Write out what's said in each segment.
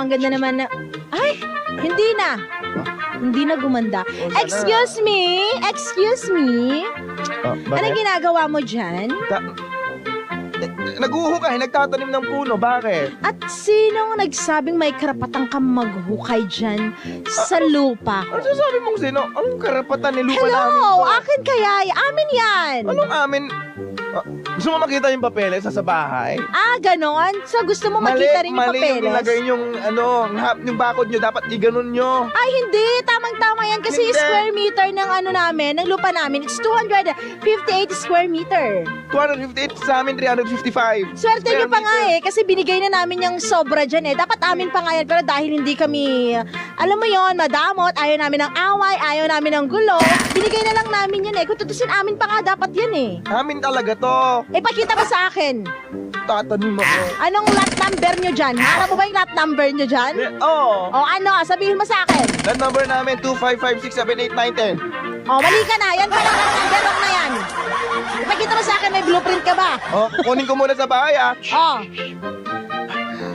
ang ganda naman na... Ay, hindi na. Hindi na gumanda. Excuse me? Excuse me? Anong ginagawa mo dyan? Naguhukay, nagtatanim ng puno. Bakit? At sinong nagsabing may karapatan kang maghukay dyan sa lupa? Ano sasabi mong sino? Anong karapatan ni lupa namin Hello! to? Akin kaya? Amin yan! Anong amin? Gusto mo makita yung papeles sa bahay? Ah, ganon? So gusto mo makita rin yung Mali yung papeles? ilagay yung yung bakod nyo. Dapat iganon nyo. Ay, hindi. Tamang-tama yan kasi Hindi. square meter ng namin, ng lupa namin. It's 258 square meter. 258 sa amin, 355. Swerte nyo Square pa nga meter. kasi binigay na namin yung sobra dyan Dapat amin pa nga yan. Pero dahil hindi kami, alam mo yon, madamot, ayaw namin ng away, ayaw namin ng gulo, binigay na lang namin yan Kung tutusin, amin pa nga dapat yan Amin talaga to. Pakita mo sa akin. Tatanim ako. Anong lot number nyo dyan? Harap mo ba yung lot number nyo dyan? Oo. O ano, sabihin mo sa akin. That number namin, 255678910. O, mali ka na. Yan pala lot number, wag na yan. Ipakita mo sa akin, may blueprint ka ba? Oh, kunin ko muna sa bahay O.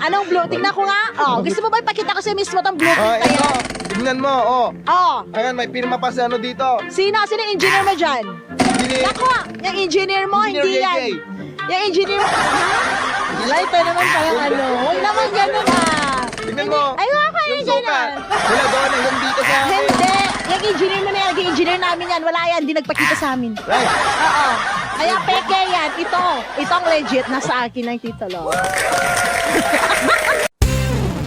Anong blue? Tingnan ko nga. O, gusto mo ba ipakita ko sa mismo tong blueprint na ito. yan? Tignan mo, oh. O. Ayan, may pirma pa sa dito. Sino yung engineer mo dyan? Nako, yung engineer mo, hindi JJ. yan. Yung engineer mo. Ito naman pala Huwag naman ganun Tignan mo. Ay, wala ka Yung yung dyan suka. Wala doon, hanggang dito sa akin. Hindi. Yung engineer mo na yan, yung engineer namin yan. Wala yan, di nagpakita sa amin. Right. Oo. Kaya peke yan. Itong legit, nasa akin ng titulo.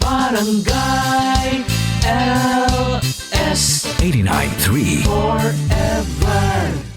Barangay LS 89.3 Forever